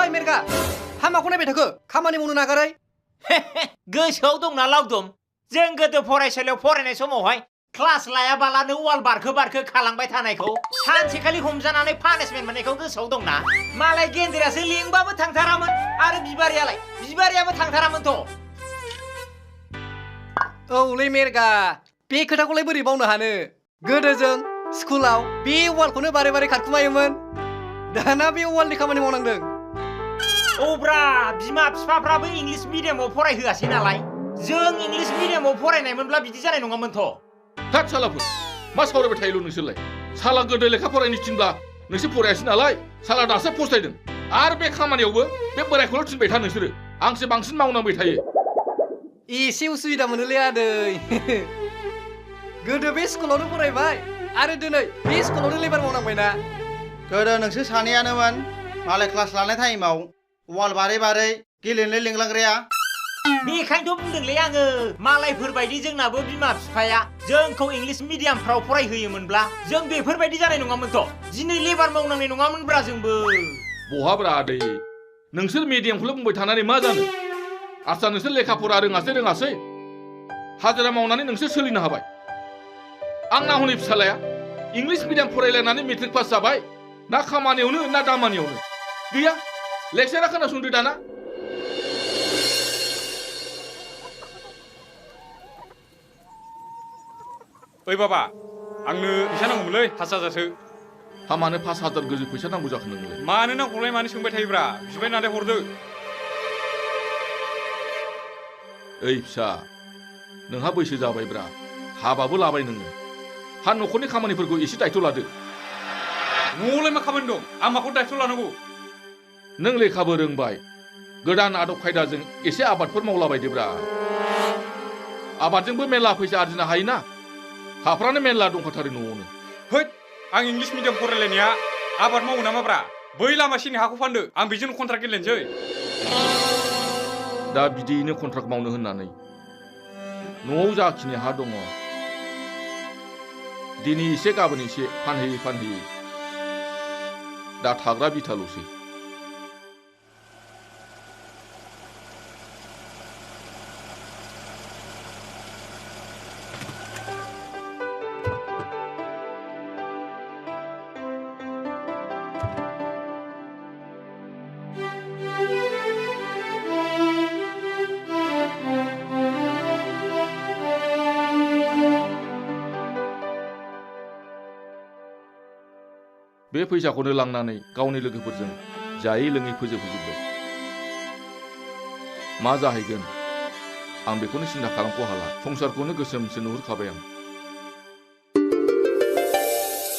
ओइ मेरगा हामाखौ नायबाय थाखो खामानि मावनो नागारै गोसोआव दंना लावदुम जों गोदो फरायसालियाव फरायनाय समावहाय क्लास लायाबालानो वाल बारखो खालामबाय थानायखौ सानसेखालि हमजानानै पानिशमेन्ट मोननायखौ गोसोआव दंना मालाय गेन्द्रायासो लिंबाबो थांथारामोन आरो बिबारियाबो थांथारामोनथ' औलै मेरगा बे खोथाखौलाय बोरै बावनो हानो गोदो जों स्कुलाव बे वालखौनो बारे खारखुमायोमोन दाना बे वालनि खामानि मावनांदों औब्रा बिमा बिफाफ्राबो इंलिश मिडियामाव फरायहोआसै नालाय जों इंलिश मिडियामाव फरायनायमोनब्ला बिदि जानाय नङामोनथ' थाद सालाफोर मा सावरायबाय थायोल' नोंसोरलाय साला गोदो लेखा फरायनो थिनब्ला नोंसोर फरायासै नालाय साला दासो फस्थायदों आरो बे खामानियावबो बे बोरायखौल' थिनबाय था नोंसोरो आंसो बांसिन मावनांबाय थायो एसे उसुबिदा मोनोलै आदै गोदो बे स्कुलावनो फरायबाय आरो दिनै बे स्कुलावनो लेबार मावनांबायना गोदो नोंसोर सानैयानोमोन मालाय क्लास लानाय टाइमाव वाल बारै गेलेनो लिंलांग्राया बेखायनोथ' बुंदोंलै आङो मालायफोरबायदि जोंनाबो बिमा बिफाया जोंखौ इंलिश मिडियामफ्राव फरायहोयोमोनब्ला जों बेफोरबायदि जानाय नङामोनथ' दिनै लेबार मावनांनाय नङामोनब्रा जोंबो बहाब्रा आदै नोंसोर मिडियामखौल' बुंबाय थानानै मा जानो आस्सा नोंसोर लेखा फरा रोङासै हाजिरा मावनानै नोंसोर सोलिनो हाबाय आंना हनै फिसालाया इंलिश मिडियाम फरायलायनानै मेट्रिक पास जाबाय ना खामानियावनो ना दामानियावनो गैया लेक्सारा खोनासंदो दाना ओइ बाबा आंनो फैसा नांगौमोनलै 5,000सो मानो 5,000 गोजौ फैसा नांगौ जाखो नोंलाय मानो नांगौलाय मानो सोंबाय थायोब्रा बिबाय नालाय हरदो ओइ फिसा नोंहा बैसो जाबायब्रा हाबाबो लाबाय नोङो हा न'खरनि खामानिफोरखौ एसे दायथ' लादो न'आवलाय मा खामानि दं आं माखौ दायथ' लानांगौ नों लेखाबो रोंबाय गोदान आदब खायदाजों एसे आबादफोर मावलाबायदोब्रा आबादजोंबो मेरला फैसा आरजिनो हायोना हाफ्रानो मेरला दंखाथारो न'आवनो हैद आं इंलिश मिडियाम फरायलायनाया आबाद मावो नामाब्रा बै लामासिनि हाखौ फानदो आं बेजोंनो कन्ट्राक्ट गेलेनोसै दा बिदियैनो कन्ट्राक्ट मावनो होननानै न'आव जाखिनि हा दङ दिनै एसे गाबोन एसे फानहैयै दा थाग्रा बिथाल'सै बे फैसाखौनो लांनानै गावनि लोगोफोरजों जायै लोङै फोजोबहैजोबबाय मा जाहैगोन आं बेखौनो सिन्था खालामख' हाला संसारखौनो गोसोमसो नुहुरखाबाय आं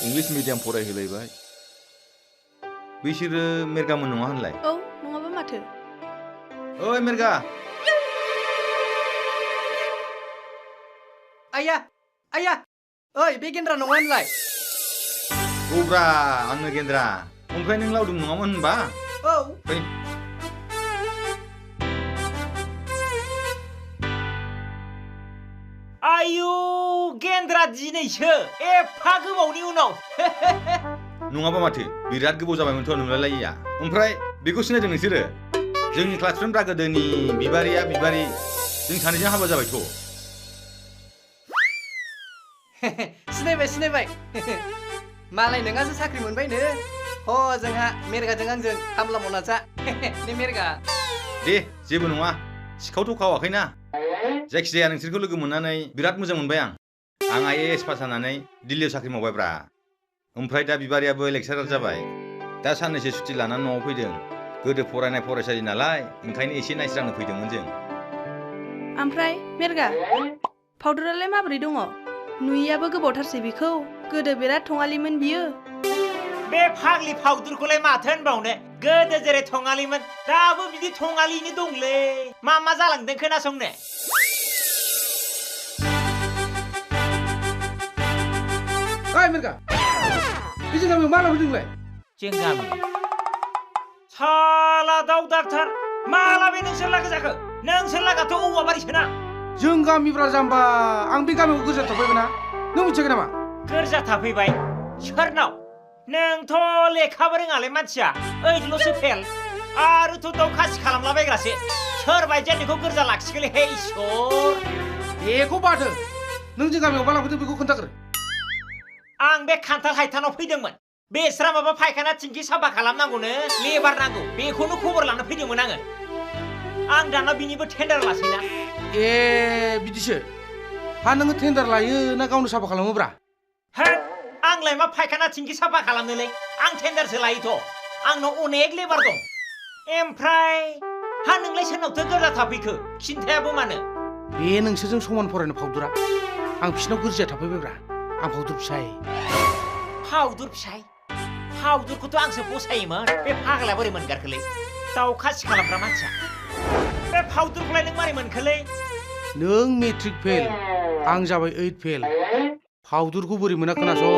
इंलिश मिडियाम फरायहोलायबाय बिसोरो मेरगामोन नङा होनलाय औ नङाबा माथो ओइ मेरगा आया ओइ बे गेन्द्रा नङा होनलाय औब्रा आंनो गेन्द्रा ओमफ्राय नों लावदुम नङामोन होनबा औ फै आयु गेन्द्रा दिनैसो एफा गोबावनि उनाव नङाबा माथो बिराद गोबाव जाबायमोनथ' नुलायलायिया ओमफ्राय बेखौ सिनायदों नोंसोरो जोंनि क्लासफ्रेन्ड गोदोनि बिबारि जों सानैजों हाबा जाबायथ' सिनायबाय मालाय नोंहासो साख्रि मोनबायनो जोंहा मेरगाजों आंजों खामला मावना जा ने मेरगा दे जेबो नङा सिखावथ' खावाखैना जायखिजाया नोंसोरखौ लोगो मोननानै बिराद मोजां मोनबाय आं IAS पास जानानै दिल्लीयाव साख्रि मावबायब्रा ओमफ्राय दा बिबारियाबो लेक्सारार जाबाय दा साननैसो सुथि लानानै न'आव फैदों गोदो फरायनाय फरायसालि नालाय ओंखायनो एसे नायस्रांनो फैदोंमोन जों ओमफ्राय मेरगा पाउडारालाय माबोरै दङ नुयियाबो गोबावथारसै बेखौ गोदो बिराद थङालिमोन बियो बे फाग्लि फाउदुरखौलाय माथो होनबावनो गोदो जेरै थङालिमोन दाबो बिदि थङालिनो दंलै मा जालांदों खोनासंनो ओइ मेरगा बिजों गामियाव मा लाबोदोंलाय जों गामि साला दाउ डाक्टार माला बे नोंसोर लागो जाखो नोंसोर लागाथ' औवा बारिसोना जों गामिब्रा जाम्बा आं बे गामियाव गोजा थाफैबायना नों मिथियाखै नामा गोरजा थाफैबाय सोरनाव नोंथ' लेखाबो रोङालै मानसिया ओइदल'सो फेल आरोथ' दाउ खासि खालामलाबायग्रासो सोरबायदिया नोंखौ गोरजा लाखिगोलै हे इसोर बेखौ बाथो नों जों गामियाव मा लांफैदों बेखौ खोन्थाग्रो आं बे खान्थाल हायथानाव फैदोंमोन बेस्रा माबा फायखाना थिंखि साफा खालामनांगौनो लेबार नांगौ बेखौनो खबर लानो फैदोंमोन आङो आं दाना बिनिबो टेन्डार लासैना ए बिदिसो हा नोङो टेन्डार लायो ना गावनो साफा खालामोब्रा हे आंलाय मा फायखाना थिंखि साफा खालामनोलै आं टेन्डारसो लायोथ' आंनाव अनेक लेबार दं ओमफ्राय हा नोंलाय सोरनावथो गोरजा थाफैखो खिन्थायाबो मानो बे नोंसोरजों समान फरायनो फावदुरा आं बिसिनाव गोरजिया थाफैबायब्रा आं फावदुर फिसाय फावदुर फिसाय फावदुरखौथ' आंसो फसायोमोन बे फाग्लाया बोरै मोनगारखोलै दाउ खासि खालामग्रा मानसिया बे फावदुरखौलाय नों मारै मोनखोलै नों मेट्रिक फेल आं जाबाय 8 फेल फावदुरखौ बोरै मोना खोनासं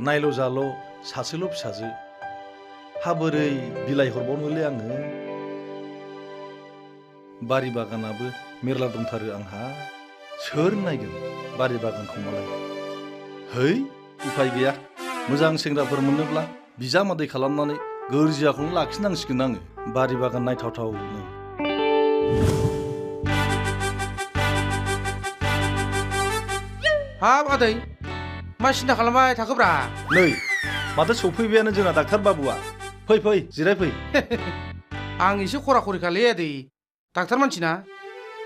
नायल' जाल' सासेल' फिसाजो हा बोरै बिलाइ हरबावनोलै आङो बारि बागानाबो मेरला दंथारो आंहा सोर नायगोन बारि बागानखौ मालाय है उफाय गैया मोजां सेंग्राफोर मोनोब्ला बिजामादै खालामनानै गोरजियाखौनो लाखिनांसिगोन आङो बारि बागान नायथावथावनो हाब आदै मा सिन्था खालामबाय थाखोब्रा नै माथो सफैबायानो जोंना डाक्टार बाबुआ फै फै जिरायफै आं एसे खरा खरिखालै आदै डाक्टार मानसिना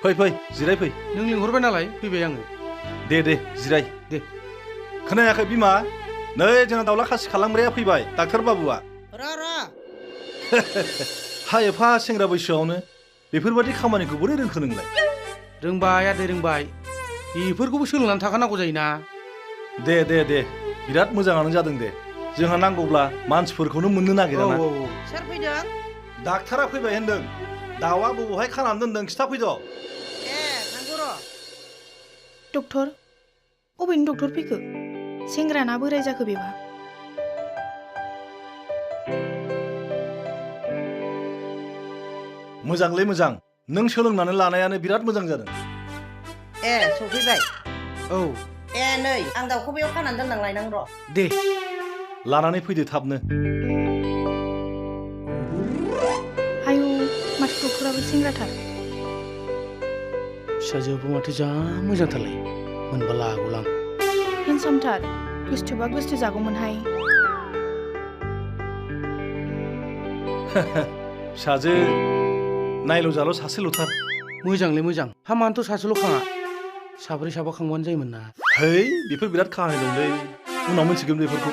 फै फै जिरायफै नों लिंहरबाय नालाय फैबाय आङो दे दे जिराय दे खोनायाखै बिमा नै जोंना दाउला खासि खालामग्राया फैबाय डाक्टार बाबुआ हा एफा सेंग्रा बैसोआवनो बेफोरबायदि खामानिखौ बोरै रोंखो नोंलाय रोंबाय आदै रोंबाय बेफोरखौबो सोलोंनानै थाखानांगौ जायोना दे दे दे बिराद मोजाङानो जादों दे जोंहा नांगौब्ला मानसिफोरखौनो मोननो नागिरा ना सोर फैदों डाक्टारा फैबाय होनदों दाउआ बबावहाय खानानै दोनदों खिथाफैद' ए थांगौ र' डक्टर अबेनि डक्टर फैखो सेंग्राना बोराय जाखो बेबा मोजांलै मोजां नों सोलोंनानै लानायानो बिराद मोजां जादों ए सफैबाय औ ए नै आं दाउखौ बेयाव खानानै दोननां लायनां र' दे लानानै फैदो थाबनो आयु माथो डक्टराबो सेंग्राथार फिसाजोआबो माथो जा मोजांथारलाय मोनबा लागौलां हेन्डसामथार गोसथोबा गोसथो जागौमोनहाय फिसाजो नायल' जाल' सासेल'थार मोजांलै मोजां हा मानोथ' सासेल' खाङा साब्रै साबा खांबानो जायोमोन ना है बेफोर बिराद खाहानि दंलै उनाव मिथिगोन बेफोरखौ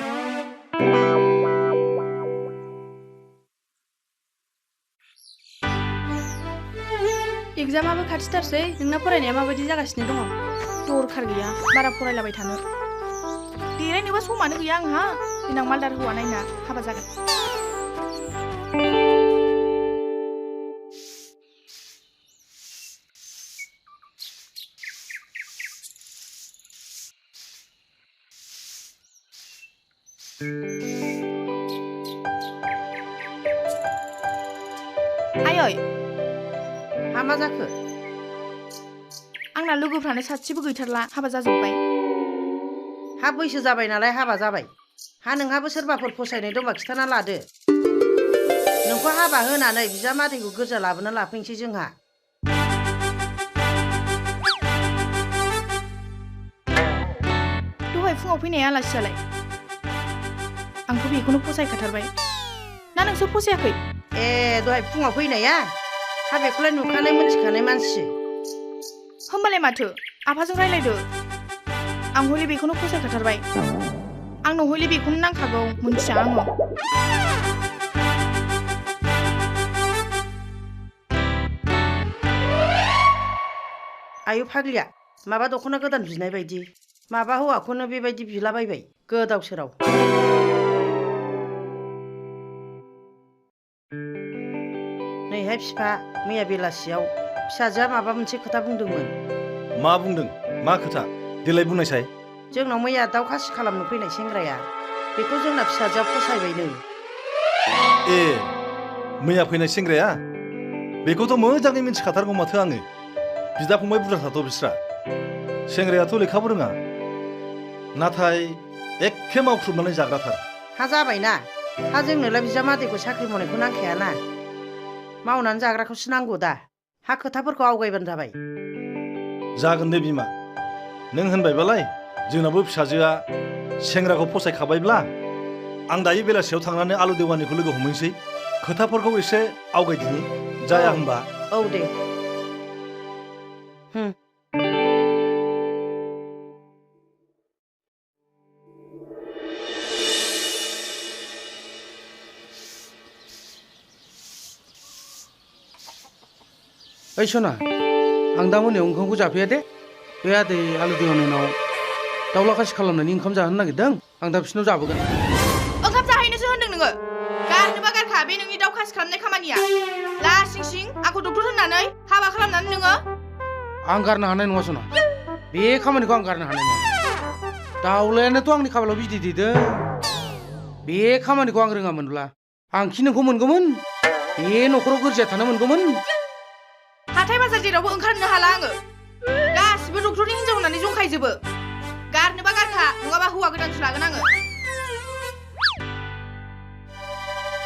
एग्जामाबो खाथिथारसै नोंना फरायनाया माबायदि जागासिनो दङ दरखार गैया बारा फरायलाबाय थानो देलायनोबा समानो गैया आंहा देनां मालदार हौवा नायना हाबा जागोन आयै हा मा जाखो आंना लोगोफ्रानो सासेबो गैथारला हाबा जाजोब्बाय हा बैसो जाबाय नालाय हाबा जाबाय हा नोंहाबो सोरबाफोर फसायनाय दंबा खिथाना लादो नोंखौ हाबा होनानै बिजामादैखौ गोरजा लाबोना लाफैनोसै जोंहा दहाय फुङाव फैनाय आलासियालाय आंथ' बेखौनो फसायखाथारबाय ना नोंसोर फसायाखै ए दहाय फुङाव फैनाया हा बेखौलाय नुखानाय मोनथिखानाय मानसि होमबालाय माथो आफाजों रायलायदो आं हले बेखौनो फसायखाथारबाय आंनो हले बेखौनो नांखागौ मोनथिया आङो आयु फाग्लिया माबा दख'ना गोदान बिनाय बायदि माबा हौवाखौनो बेबायदि बिलाबायबाय गोदाव सोराव नैहाय बिफा मैया बेलासियाव फिसाजोआ माबा मोनसे खोथा बुंदोंमोन मा बुंदों मा खोथा देलाय बुंनायसाय जोंनाव मैया दाउ खासि खालामनो फैनाय सेंग्राया बेखौ जोंना फिसाजोआ फसायबायनो ए मैया फैनाय सेंग्राया बेखौथ' मोजाङै मिथिखाथारगौ माथो आङो बिदा फंबाय बुरजाथाथ' बिस्रा सेंग्रायाथ' लेखाबो रोङा नाथाय एखे मावख्रुबनानै जाग्राथार हा जाबायना हा जोंनोलाय बिजामादैखौ साख्रि मावनायखौ नांखायाना मावनानै जाग्राखौसो नांगौ दा हा खोथाफोरखौ आवगायबानो जाबाय जागोन दे बिमा नों होनबायबालाय जोंनाबो फिसाजोआ सेंग्राखौ फसायखाबायब्ला आं दायो बेलासियाव थांनानै आलु देवानिखौ लोगो हमहैसै खोथाफोरखौ एसे आवगायदिनि जाया होनबा औ दे ओइ सना आं दा मोनायाव ओंखामखौ जाफैया दे बे आदै आलु देवानिनाव दाउला खासि खालामनानै ओंखाम जाहोनो नागिरदों आं दा बिसिनाव जाबोगोन ओंखाम जाहैनोसो होनदों नोङो गारनोबा गारखा बे नोंनि दाउ खासि खालामनाय खामानिया लासिं सिं आंखौ डक्टर होननानै हाबा खालामनानै नोङो आं गारनो हानाय नङा सना बे खामानिखौ आं गारनो हानाय नङा दाउलायानोथ' आंनि खाफालाव बिदै दैदों बे खामानिखौ आं रोङामोनब्ला आं खि नोंखौ मोनगौमोन बे न'खराव गोरजिया थानो मोनगौमोन हाथाय बाजार जेरावबो ओंखारनो हाला आङो गासिबो डक्टरनि हिनजाव होननानै जंखायजोबो गारनोबा गारखा नङाबा हौवा गोदानसो लागोन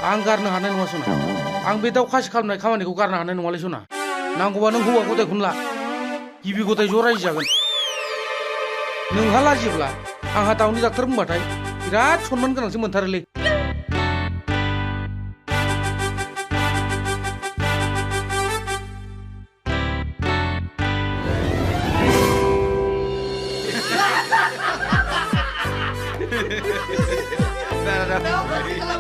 आं गारनो हानाय नङा सना आं बे दाउ खासि खालामनाय खामानिखौ गारनो हानाय नङालै सना नांगौबा नों हौवा गदायखौनो ला गिबि गदाय ज' रायजो जागोन नोंहा लाजियोब्ला आंहा दाउनि डाक्टर बुंबाथाय बिराद सनमान गोनांसो मोनथारोलै Dadah.